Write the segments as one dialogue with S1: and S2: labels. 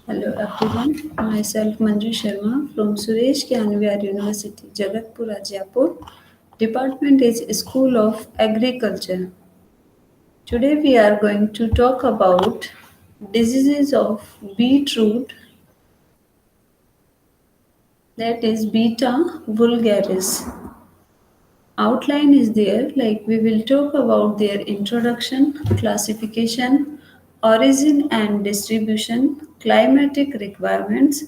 S1: Hello everyone, myself Manju Sharma from Suresh Kyanwar University, Jagatpura, Jaipur. Department is School of Agriculture. Today we are going to talk about diseases of beetroot, that is Beta vulgaris. Outline is there, like we will talk about their introduction, classification, origin and distribution, climatic requirements,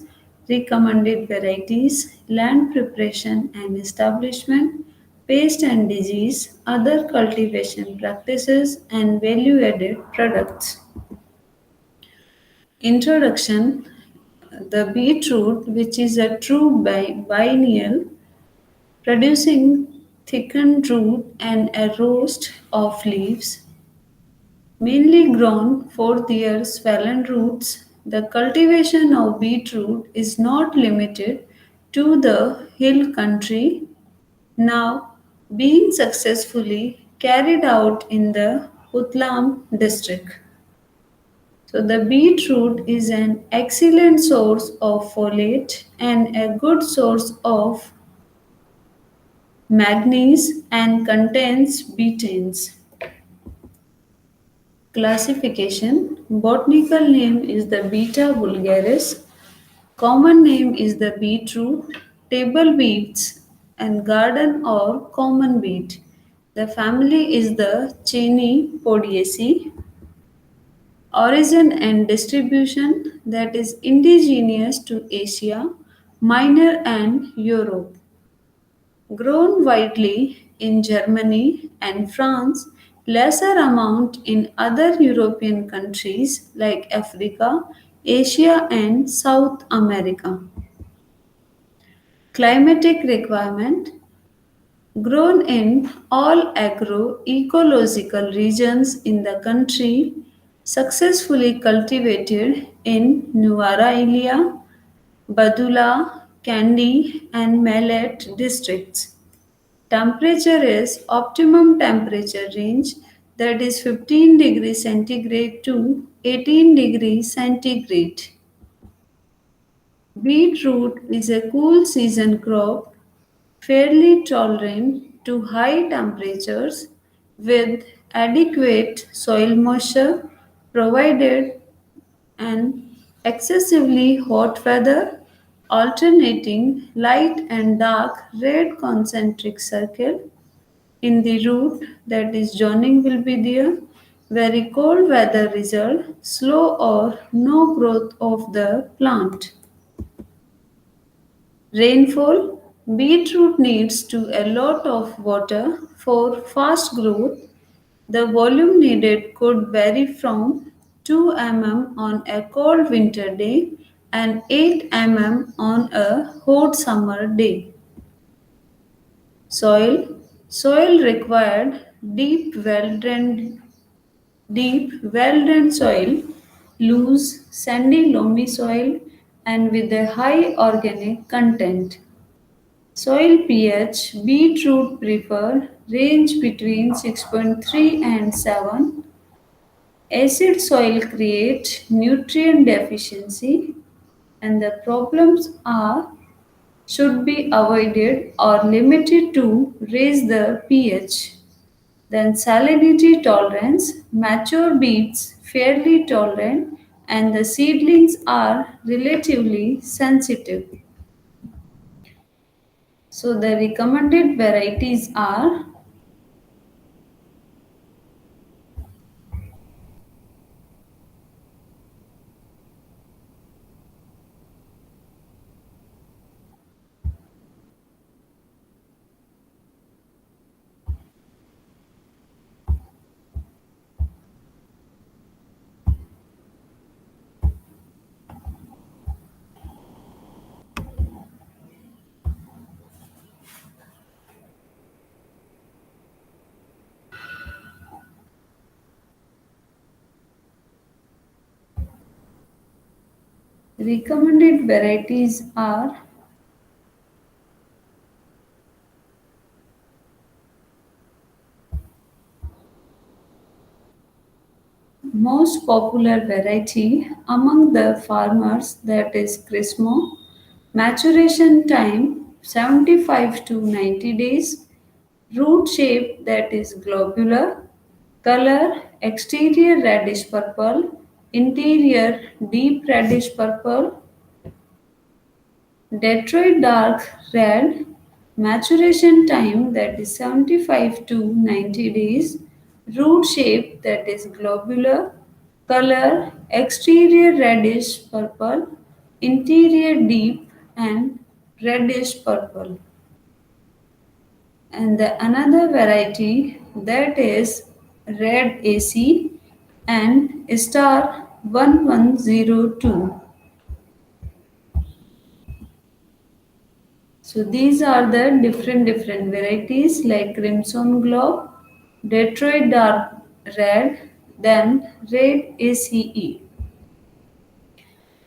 S1: recommended varieties, land preparation and establishment, pest and disease, other cultivation practices, and value added products. Introduction. The beetroot, which is a true biennial, producing thickened root and a roast of leaves, mainly grown for their swollen roots. The cultivation of beetroot is not limited to the hill country, now being successfully carried out in the Utlam district. So, the beetroot is an excellent source of folate and a good source of manganese and contains betaines. Classification. Botanical name is the Beta vulgaris. Common name is the beetroot, table beets, and garden or common beet. The family is the Chenipodiaceae. Origin and distribution, that is indigenous to Asia, Minor and Europe. Grown widely in Germany and France, lesser amount in other European countries like Africa, Asia, and South America. Climatic requirement, grown in all agro-ecological regions in the country, successfully cultivated in Nuara Elia, Badula, Kandy, and Mallet districts. Temperature is optimum temperature range, that is 15 degrees centigrade to 18 degrees centigrade. Beetroot is a cool season crop, fairly tolerant to high temperatures with adequate soil moisture provided and excessively hot weather, alternating light and dark red concentric circle in the root, that is joining will be there. Very cold weather result slow or no growth of the plant. Rainfall. Beetroot needs to a lot of water for fast growth. The volume needed could vary from 2 mm on a cold winter day and 8 mm on a hot summer day. Soil. Soil required deep well drained soil, loose, sandy loamy soil, and with a high organic content. Soil pH. Beetroot prefer range between 6.3 and 7. Acid soil create nutrient deficiency, and the problems are should be avoided or limited to raise the pH. Then salinity tolerance, mature beets fairly tolerant and the seedlings are relatively sensitive. So the recommended varieties are recommended varieties are most most popular variety among the farmers, that is Crismo. Maturation time 75 to 90 days. Root shape, that is globular. Color exterior reddish purple, interior deep reddish purple. Detroit dark red. Maturation time, that is 75 to 90 days. Root shape, that is globular. Color exterior reddish purple, interior deep and reddish purple. And the another variety, that is red AC and star 1102. So these are the different varieties like Crimson Globe, Detroit Dark Red, then Red ACE.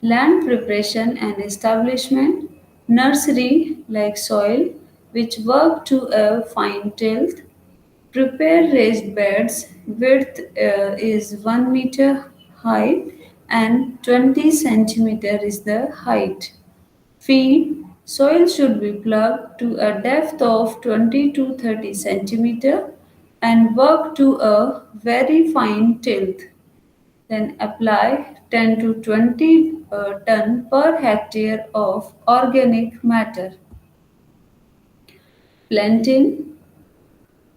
S1: Land preparation and establishment, nursery like soil, which work to a fine tilth. Prepare raised beds, width is 1 meter high and 20 centimeter is the height. Feed, soil should be plugged to a depth of 20 to 30 centimeter and work to a very fine tilth. Then apply 10 to 20 ton per hectare of organic matter. Planting,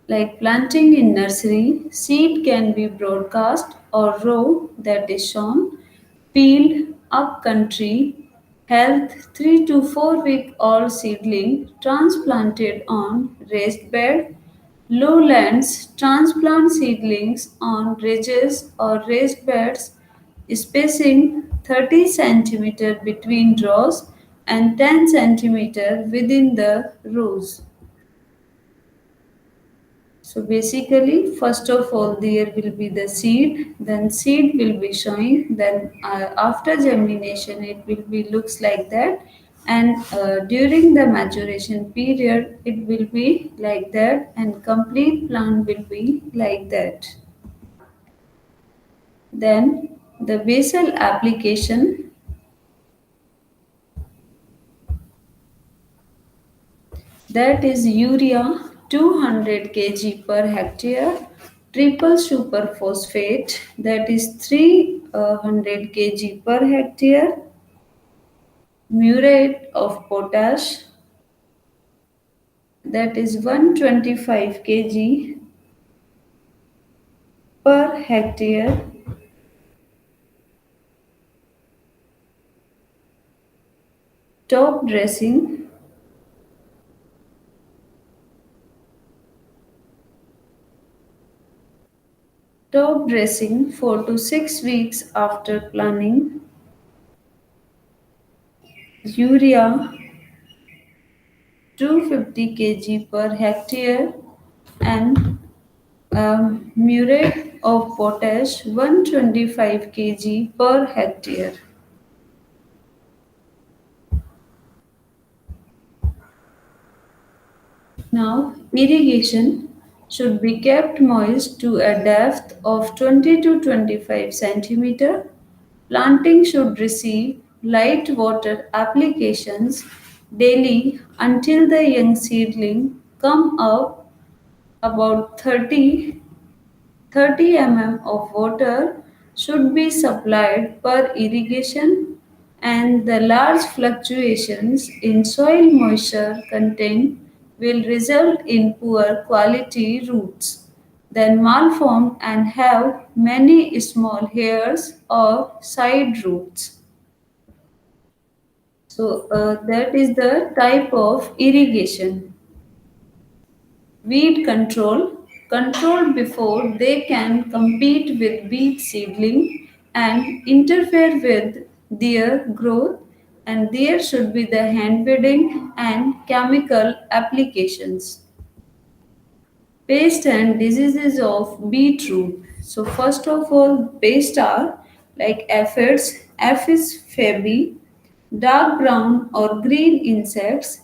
S1: like planting in nursery, seed can be broadcast or row, that is shown. Field, up country, health 3 to 4 week old seedling transplanted on raised bed. Lowlands, transplant seedlings on ridges or raised beds, spacing 30 centimeter between rows and 10 centimeter within the rows. So basically, first of all, there will be the seed, then seed will be showing, then after germination, it will be looks like that, and during the maturation period, it will be like that, and complete plant will be like that. Then the basal application, that is urea 200 kg per hectare, triple super phosphate, that is 300 kg per hectare, muriate of potash, that is 125 kg per hectare, top dressing, top dressing 4 to 6 weeks after planting, urea 250 kg per hectare and muriate of potash 125 kg per hectare. Now, irrigation should be kept moist to a depth of 20 to 25 centimeter. Planting should receive light water applications daily until the young seedling come up about 30 mm of water should be supplied per irrigation, and the large fluctuations in soil moisture content will result in poor quality roots, then malform and have many small hairs or side roots. So that is the type of irrigation. Weed control before they can compete with beet seedling and interfere with their growth, and there should be the hand weeding and chemical applications. Pest and diseases of beetroot. So first of all, pests are like aphids, Apis fabi, dark brown or green insects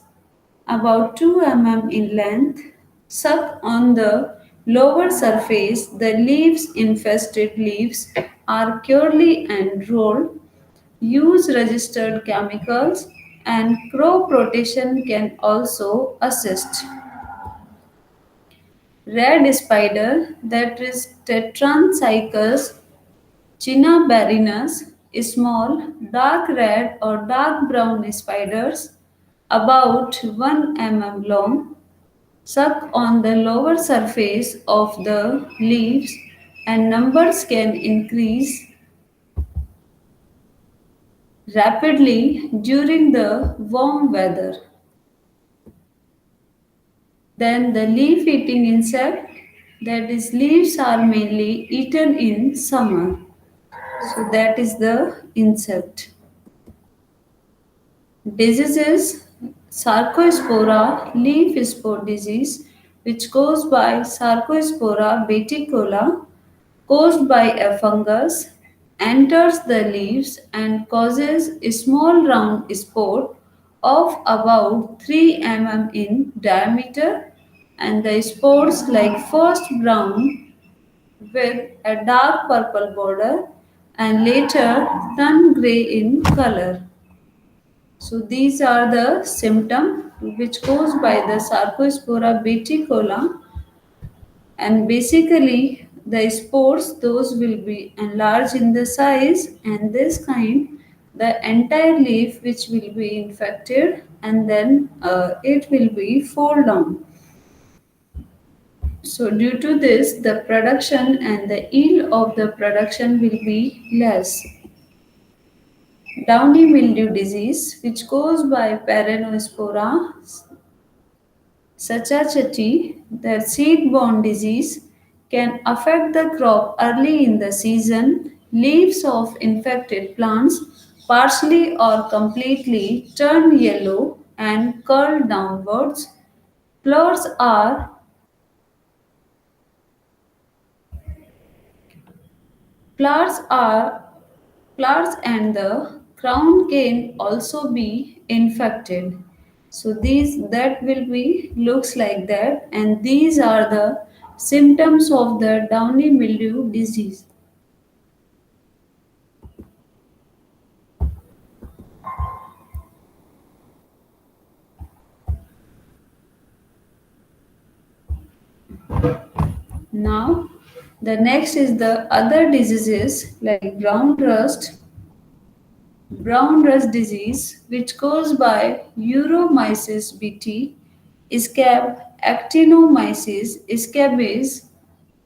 S1: about 2 mm in length, suck on the lower surface the leaves infested leaves are purely enrolled, use registered chemicals, and crop rotation can also assist. Red spider, that is Tetrancycus cinnabarinus, small, dark red or dark brown spiders about 1 mm long, suck on the lower surface of the leaves and numbers can increase rapidly during the warm weather. Then the leaf eating insect, that is leaves are mainly eaten in summer. So that is the insect. Diseases: Sarcosphora leaf spore disease, which caused by Sarcosphora beticola, caused by a fungus, enters the leaves and causes a small round spore of about 3 mm in diameter, and the spores like first brown with a dark purple border and later turn gray in color. So these are the symptoms which caused by the Sarcospora beticola, and basically the spores those will be enlarged in the size, and this kind the entire leaf which will be infected, and then it will be fall down. So due to this the production and the yield of the production will be less. Downy mildew disease, which caused by Paranospora Sachachati, the seed-borne disease, can affect the crop early in the season. Leaves of infected plants partially or completely turn yellow and curl downwards. Flowers are flowers are flowers and the crown can also be infected. So these that will be looks like that, and these are the symptoms of the downy mildew disease. Now the next is the other diseases like brown rust disease, which caused by Euromyces bt, scab, actinomyces, scabies,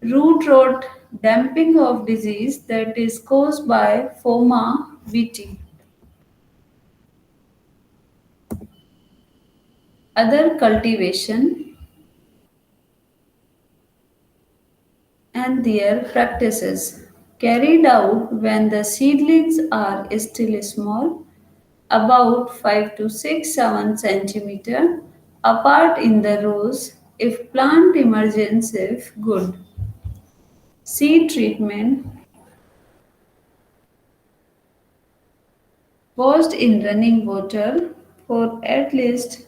S1: root rot, damping of disease that is caused by Phoma viti. Other cultivation and their practices carried out when the seedlings are still small, about 5 to 6 7 centimeter apart in the rows. If plant emergence if good, seed treatment washed in running water for at least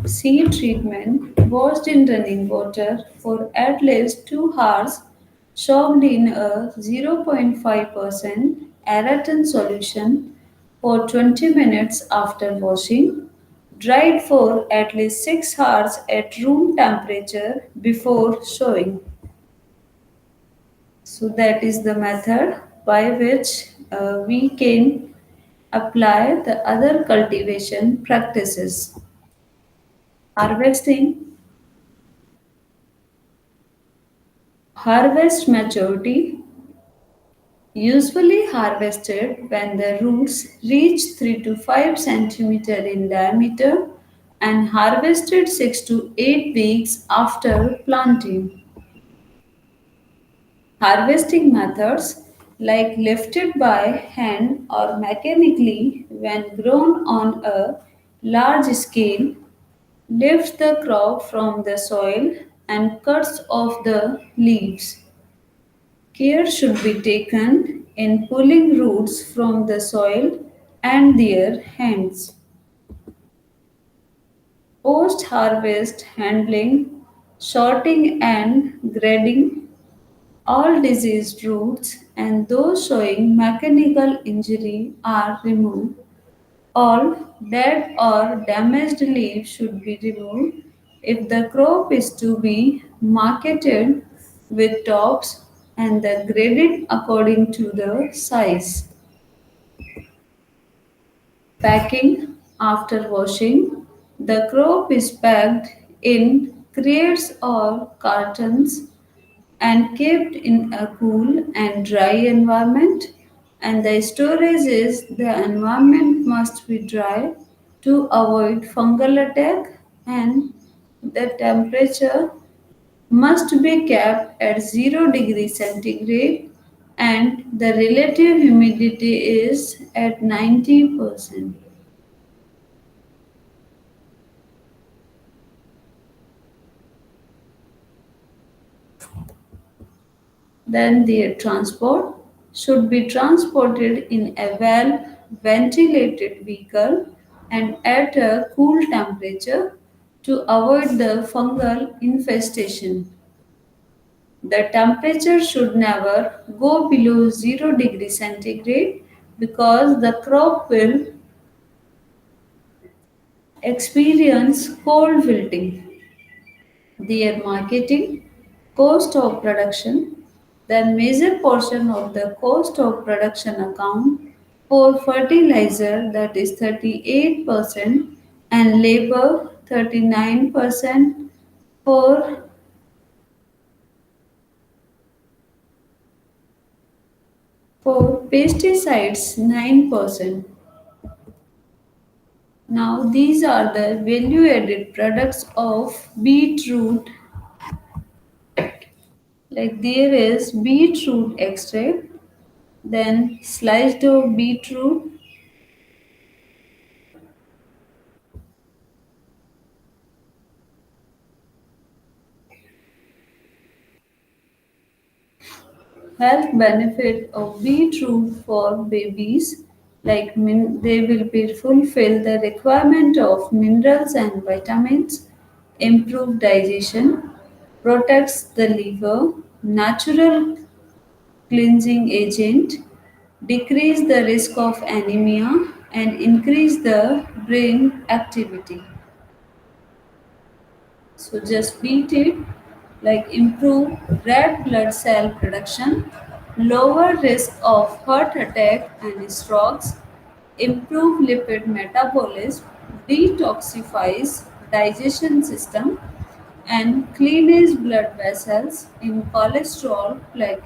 S1: seed treatment washed in running water for at least 2 hours, soaked in a 0.5% aeratan solution for 20 minutes after washing, dried for at least 6 hours at room temperature before sowing. So that is the method by which we can apply the other cultivation practices. Harvesting, harvest maturity, usually harvested when the roots reach 3 to 5 centimeter in diameter and harvested 6 to 8 weeks after planting. Harvesting methods like lifted by hand or mechanically when grown on a large scale lifts the crop from the soil and cuts off the leaves. Care should be taken in pulling roots from the soil and their hands. Post harvest handling, sorting and grading all diseased roots and those showing mechanical injury are removed. All dead or damaged leaves should be removed. If the crop is to be marketed with tops and the graded according to the size. Packing after washing, the crop is packed in crates or cartons and kept in a cool and dry environment, and the storage is the environment must be dry to avoid fungal attack, and the temperature must be kept at 0 degrees centigrade and the relative humidity is at 90%. Then their transport should be transported in a well ventilated vehicle and at a cool temperature to avoid the fungal infestation. The temperature should never go below 0 degrees centigrade because the crop will experience cold wilting. Their marketing, cost of production, the major portion of the cost of production account for fertilizer that is 38% and labor 39% for pesticides 9%. Now these are the value added products of beetroot. Like there is beetroot extract, then sliced of beetroot, health benefit of beetroot for babies. Like they will be fulfill the requirement of minerals and vitamins, improve digestion, protects the liver, natural cleansing agent, decrease the risk of anemia, and increase the brain activity. So just beat it, like improve red blood cell production, lower risk of heart attack and strokes, improve lipid metabolism, detoxifies digestion system, and cleans blood vessels in cholesterol plaque,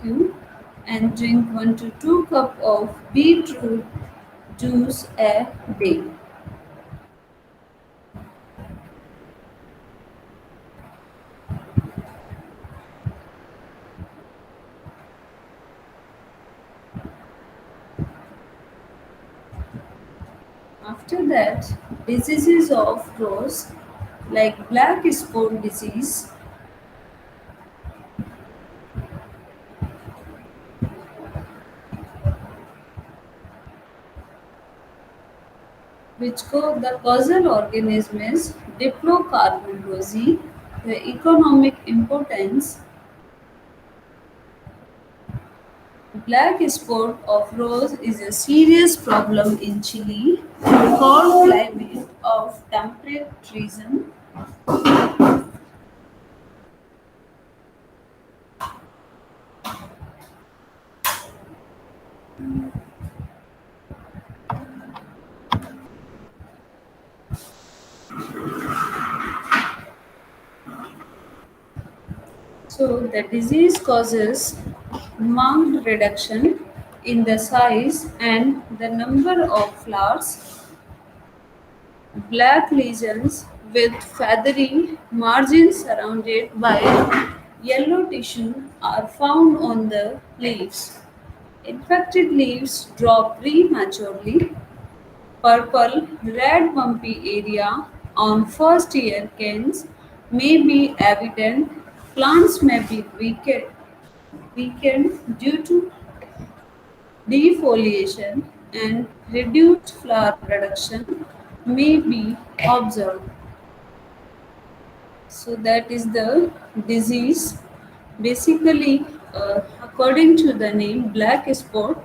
S1: and drink 1 to 2 cup of beetroot juice a day. After that, diseases of rose like black spore disease, the causal organism is Diplocarbon rosea. The economic importance: black spot of rose is a serious problem in Chile. Hot climate of temperate region So the disease causes marked reduction in the size and the number of flowers. Black lesions with feathery margins surrounded by yellow tissue are found on the leaves. Infected leaves drop prematurely. Purple, red bumpy area on first year canes may be evident. Plants may be weakened due to defoliation and reduced flower production may be observed. So that is the disease. Basically, according to the name black spot,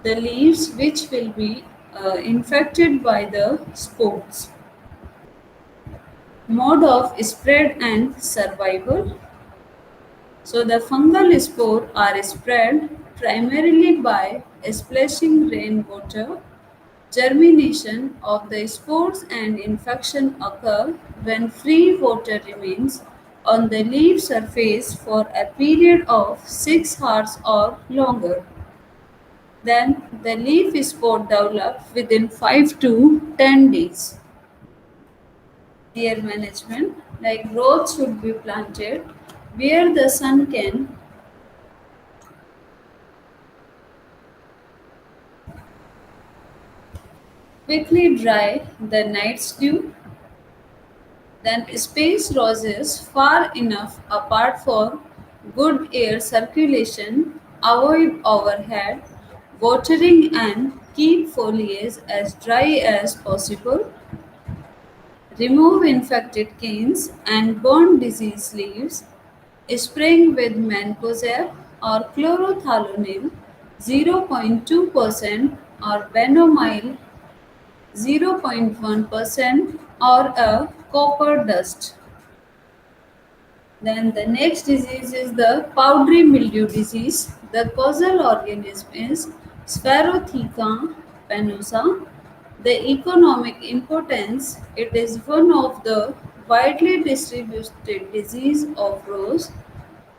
S1: the leaves which will be infected by the spores. Mode of spread and survival. So the fungal spores are spread primarily by splashing rainwater. Germination of the spores and infection occur when free water remains on the leaf surface for a period of 6 hours or longer. Then the leaf spore develops within 5 to 10 days. Their management, like growth should be planted where the sun can quickly dry the night's dew. Then space roses far enough apart for good air circulation, avoid overhead watering and keep foliage as dry as possible. Remove infected canes and burn diseased leaves. Spraying with mancozeb or chlorothalonil 0.2% or benomyl 0.1% or a copper dust. Then the next disease is the powdery mildew disease. The causal organism is Sphaerotheca penosa. The economic importance, it is one of the widely distributed disease of rose.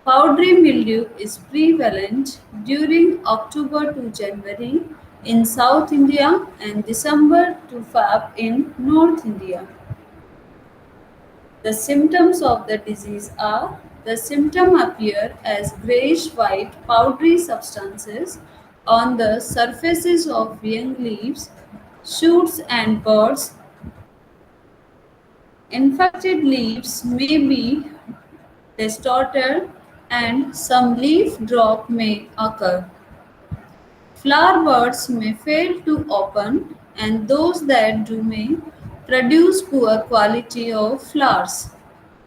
S1: Powdery mildew is prevalent during October to January in South India and December to Feb in North India. The symptoms of the disease are the symptoms appear as grayish white powdery substances on the surfaces of young leaves, shoots, and buds. Infected leaves may be distorted and some leaf drop may occur. Flower buds may fail to open, and those that do may produce poor quality of flowers.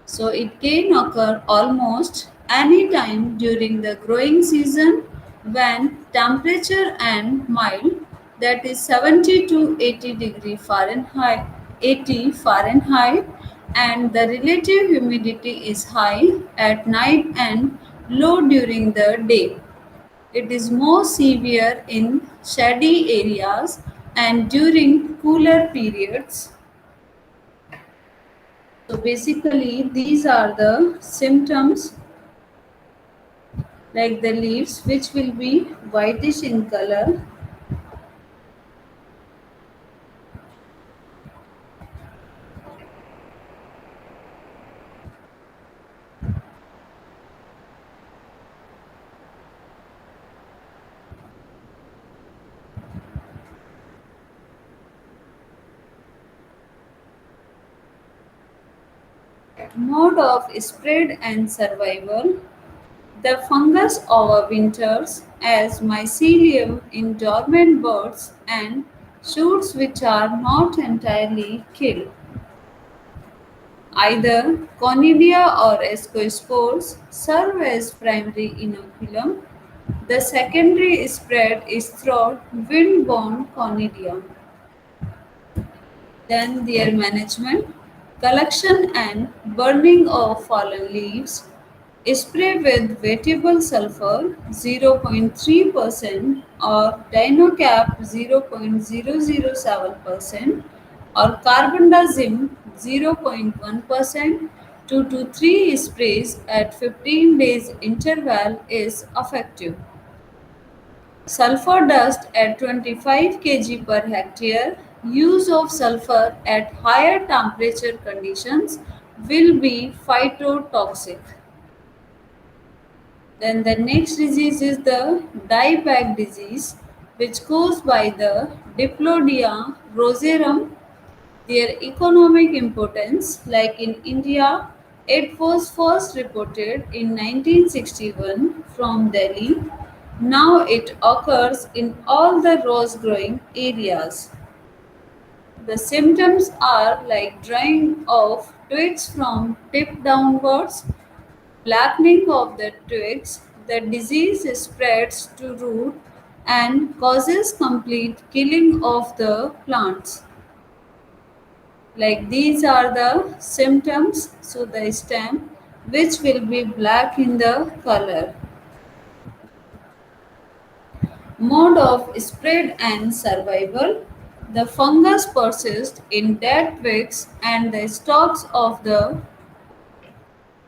S1: So it can occur almost any time during the growing season when temperature and mild, that is 70 to 80 degree Fahrenheit, 80 Fahrenheit, and the relative humidity is high at night and low during the day. It is more severe in shady areas and during cooler periods. So basically these are the symptoms, like the leaves which will be whitish in color. Mode of spread and survival. The fungus overwinters as mycelium in dormant buds and shoots which are not entirely killed. Either conidia or ascospores serve as primary inoculum. The secondary spread is through wind-borne conidia. Then their management, collection and burning of fallen leaves, spray with wettable sulfur 0.3% or dinocap 0.007% or carbendazim 0.1% 2 to 3 sprays at 15 days interval is effective. Sulfur dust at 25 kg per hectare. Use of sulfur at higher temperature conditions will be phytotoxic. Then the next disease is the dieback disease, which goes by the Diplodia rosarum. Their economic importance, like in India, it was first reported in 1961 from Delhi. Now it occurs in all the rose growing areas. The symptoms are like drying of twigs from tip downwards, blackening of the twigs. The disease spreads to root and causes complete killing of the plants. Like these are the symptoms, so the stem which will be black in the color. Mode of spread and survival. The fungus persists in dead twigs and the stalks of the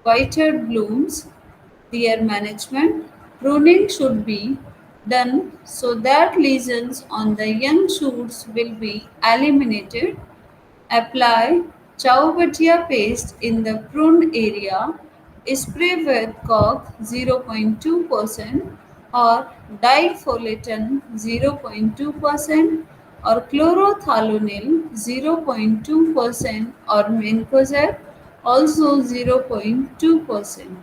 S1: whited blooms. Their management, pruning should be done so that lesions on the young shoots will be eliminated. Apply Chaubatia paste in the prune area. Spray with cork 0.2% or difoliton 0.2% or chlorothalonil 0.2% or mancozeb also 0.2%.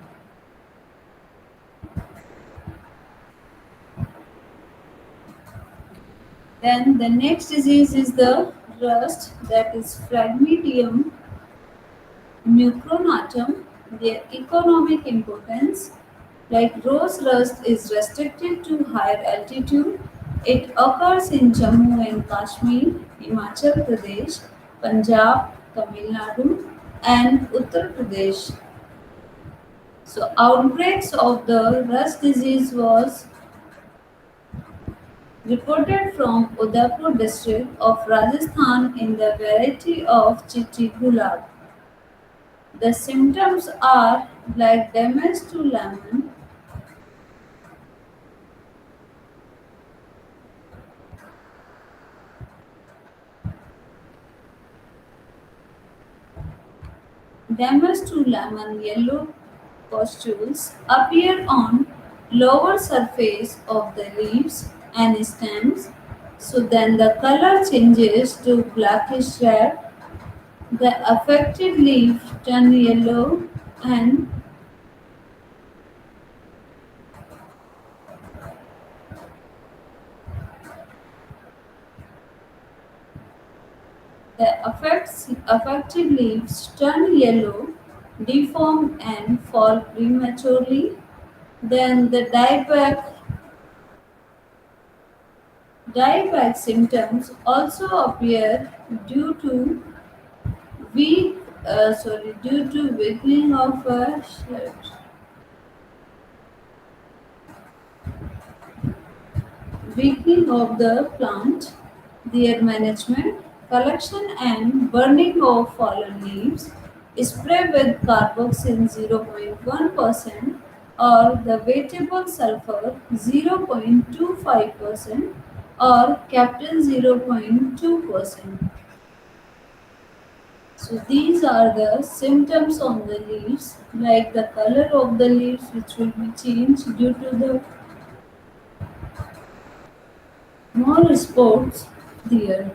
S1: Then the next disease is the rust, that is Phragmidium mucronatum. Their economic importance, like rose rust, is restricted to higher altitude. It occurs in Jammu and Kashmir, Himachal Pradesh, Punjab, Tamil Nadu, and Uttar Pradesh. So outbreaks of the rust disease was reported from Udaipur district of Rajasthan in the variety of Chitti Gulab. The symptoms are like damage to lemon, yellow pustules appear on lower surface of the leaves and stems. So then the color changes to blackish red. The affected leaf turn yellow and affected leaves turn yellow, deform and fall prematurely. Then the dieback symptoms also appear due to due to weakening of a weakening of the plant, their management, collection and burning of fallen leaves, spray with carboxyl 0.1% or the weightable sulfur 0.25% or captain 0.2%. So these are the symptoms on the leaves, like the color of the leaves which will be changed due to the more spots there.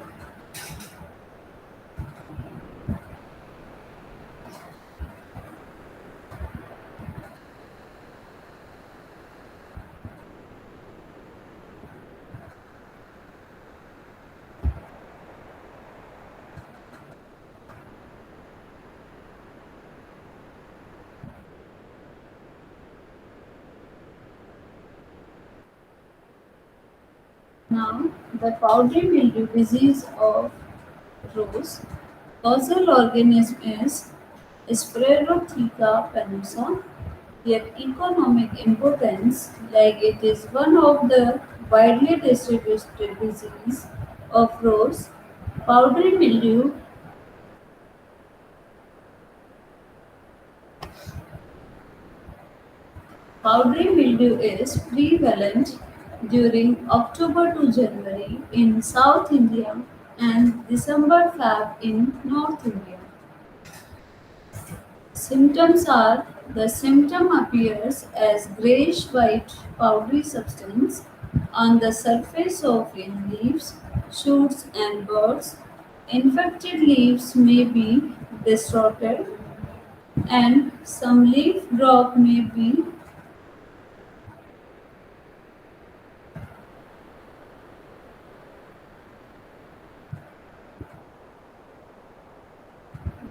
S1: Now, the powdery mildew disease of rose. Causal organism is Sphaerotheca panosa. Their economic importance, like it is one of the widely distributed disease of rose. Powdery mildew Powdery mildew is prevalent during October to January in South India and December-Feb in North India. Symptoms are the symptom appears as grayish white powdery substance on the surface of young leaves, shoots, and buds. Infected leaves may be distorted, and some leaf drop may be.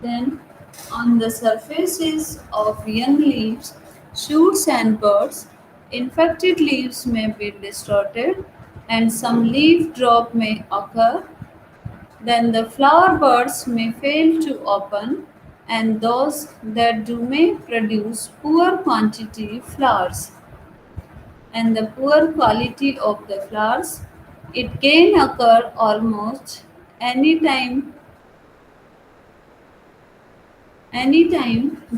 S1: Then, on the surfaces of young leaves, shoots, and buds, infected leaves may be distorted and some leaf drop may occur. Then the flower buds may fail to open, and those that do may produce poor quantity flowers and the poor quality of the flowers. It can occur almost any time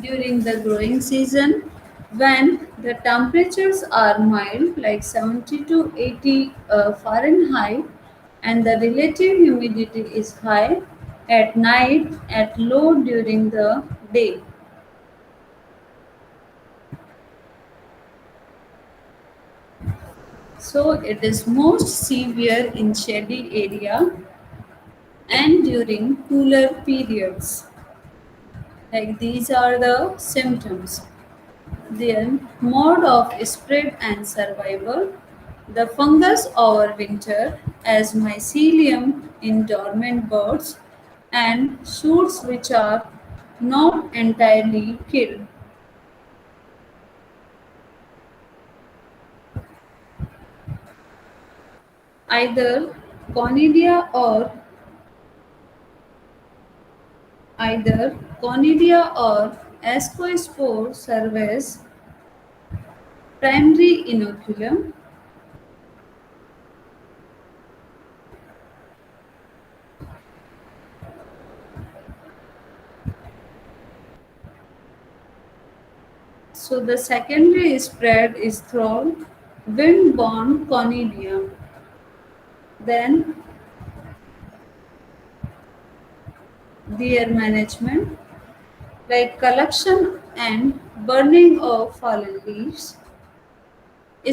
S1: during the growing season when the temperatures are mild like 70 to 80 Fahrenheit and the relative humidity is high at night at low during the day. So it is most severe in shady area and during cooler periods. Like these are the symptoms. Then, mode of spread and survival. The fungus overwinter as mycelium in dormant buds and shoots which are not entirely killed. Either conidia or either conidia or ascospore serve as primary inoculum. So the secondary spread is through wind-borne conidia. Then their management like collection and burning of fallen leaves,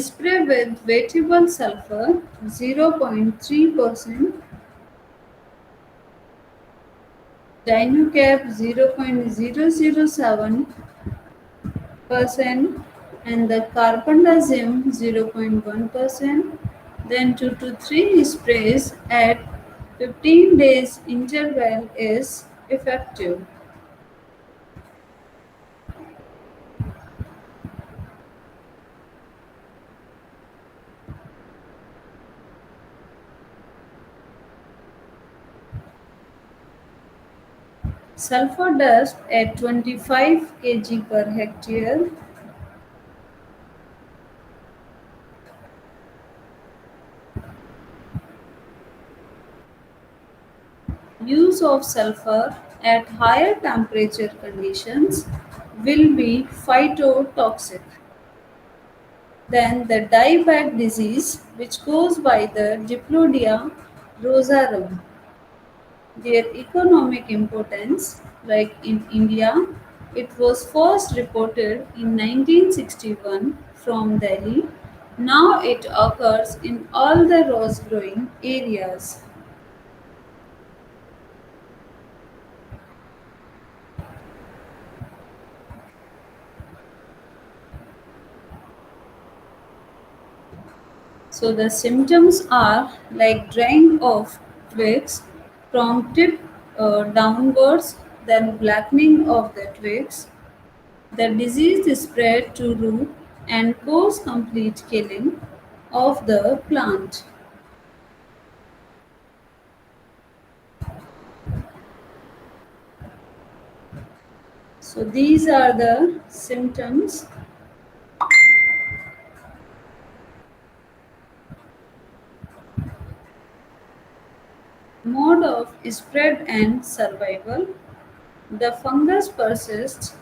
S1: spray with wettable sulfur 0.3%, Dinucap 0.007%, and the carbendazim 0.1%, then 2 to 3 sprays at 15 days interval is effective. Sulfur dust at 25 kg per hectare. Use of sulfur at higher temperature conditions will be phytotoxic. Then the dieback disease, which goes by the Diplodia rosarum. Their economic importance, like in India, it was first reported in 1961 from Delhi. Now it occurs in all the rose growing areas. So the symptoms are like drying of twigs from tip downwards, then blackening of the twigs. The disease is spread to root and cause complete killing of the plant. So these are the symptoms. Mode of spread and survival. The fungus persists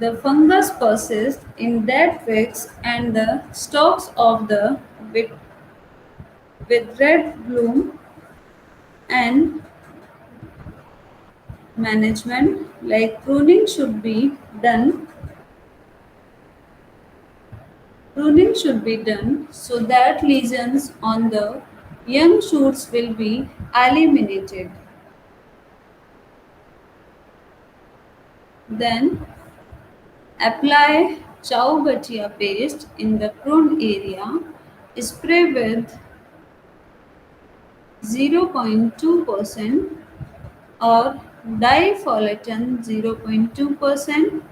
S1: The fungus persists in dead twigs and the stalks of the with, with red bloom and management like pruning should be done so that lesions on the young shoots will be eliminated. Then apply chowbatia paste in the prune area. Spray with 0.2% or difolaton 0.2%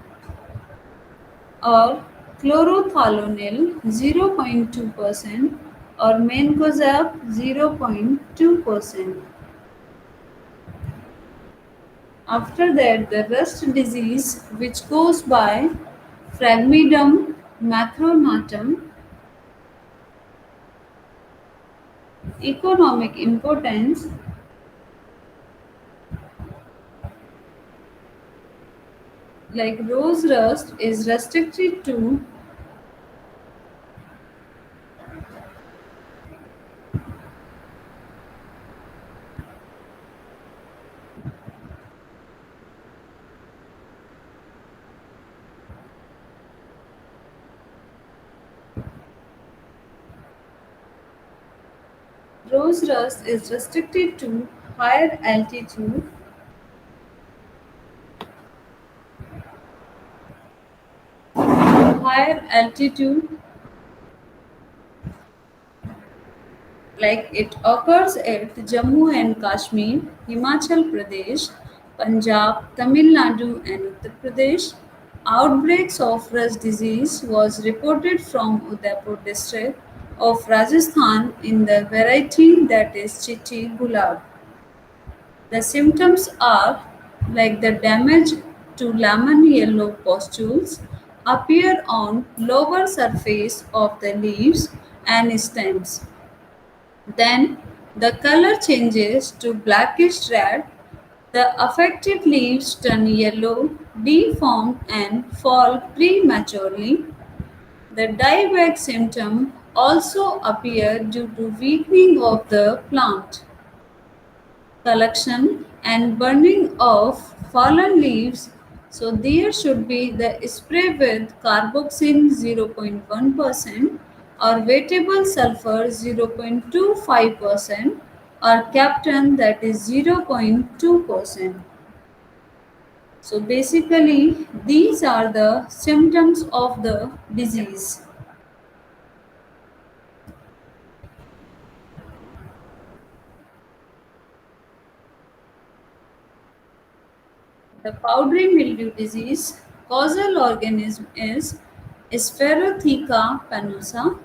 S1: or chlorothalonil 0.2% or mancozeb 0.2%. After that, the rust disease, which goes by Phragmidum macronatum, economic importance, like rose rust, is restricted to rose rust is restricted to higher altitude, higher altitude like it occurs at Jammu and Kashmir, Himachal Pradesh, Punjab, Tamil Nadu, and Uttar Pradesh. Outbreaks of rust disease was reported from Udaipur district of Rajasthan in the variety that is Chitti Gulab. The symptoms are like the damage to lemon yellow pustules appear on lower surface of the leaves and stems. Then the color changes to blackish red. The affected leaves turn yellow, deform, and fall prematurely. The dieback symptom also appear due to weakening of the plant. Collection and burning of fallen leaves. So there should be the spray with carboxyl 0.1% or wettable sulfur 0.25% or captain that is 0.2%. So basically these are the symptoms of the disease. The powdery mildew disease causal organism is Spherotheca panosa.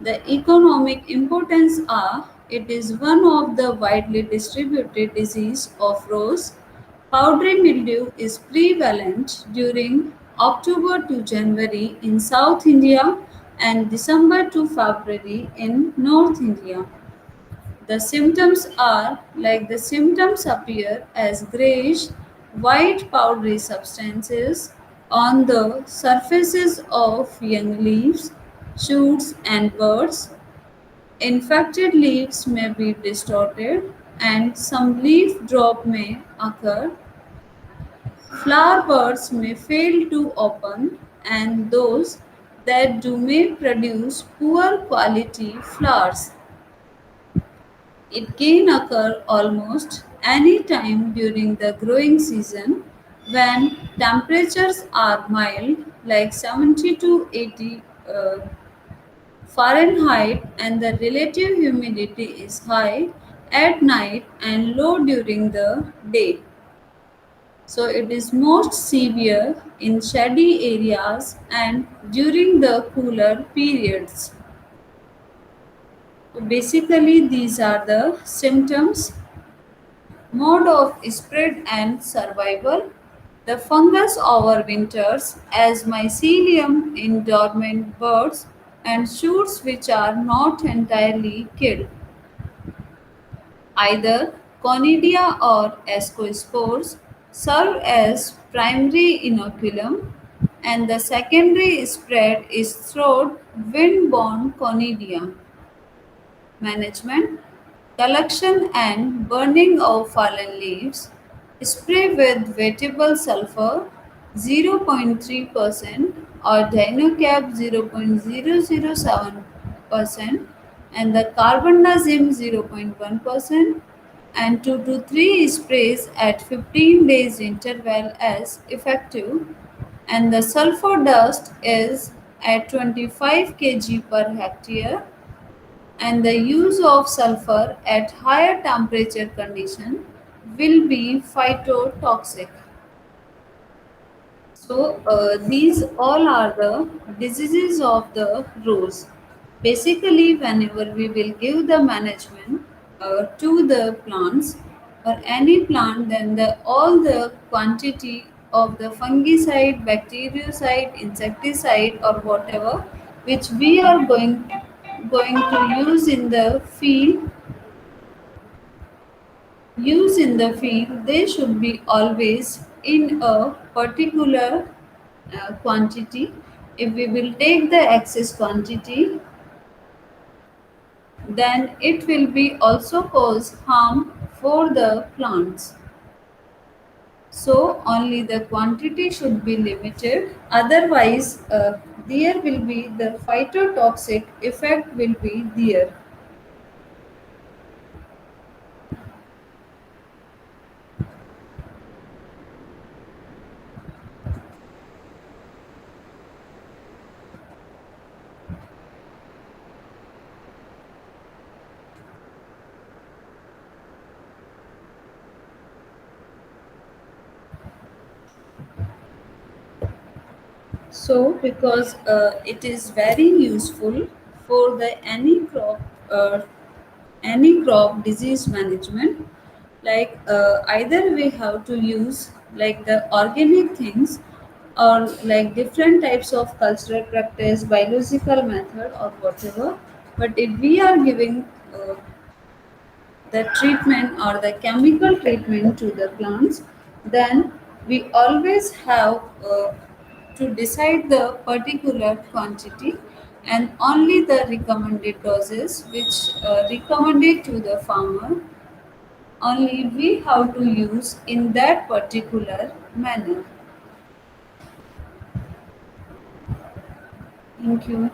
S1: The economic importance are it is one of the widely distributed disease of rose. Powdery mildew is prevalent during October to January in South India and December to February in North India. The symptoms are like the symptoms appear as grayish white powdery substances on the surfaces of young leaves, shoots, and buds. Infected leaves may be distorted, and some leaf drop may occur. Flower buds may fail to open, and those that do may produce poor quality flowers. It can occur almost any time during the growing season when temperatures are mild, like 70 to 80 Fahrenheit, and the relative humidity is high at night and low during the day. So, it is most severe in shady areas and during the cooler periods. So basically, these are the symptoms. Mode of spread and survival. The fungus overwinters as mycelium in dormant buds and shoots which are not entirely killed. Either conidia or ascospores serve as primary inoculum. and the secondary spread is through wind-borne conidia. Management, collection and burning of fallen leaves, spray with wettable sulfur 0.3% or dinocap 0.007% and the carbendazim 0.1% and 2 to 3 sprays at 15 days interval as effective and the sulfur dust is at 25 kg per hectare and the use of sulfur at higher temperature condition will be phytotoxic. So these all are the diseases of the rose. Basically, whenever we will give the management to the plants or any plant, then the all the quantity of the fungicide, bactericide, insecticide, or whatever which we are going to use in the field, they should be always in a particular quantity. If we will take the excess quantity, then it will be also cause harm for the plants. So only the quantity should be limited. Otherwise, there will be the phytotoxic effect will be there. So, because it is very useful for the any crop disease management, like either we have to use like the organic things or like different types of cultural practice, biological method or whatever. But if we are giving the treatment or the chemical treatment to the plants, then we always have to decide the particular quantity and only the recommended doses which recommended to the farmer only we have to use in that particular manner. Thank you.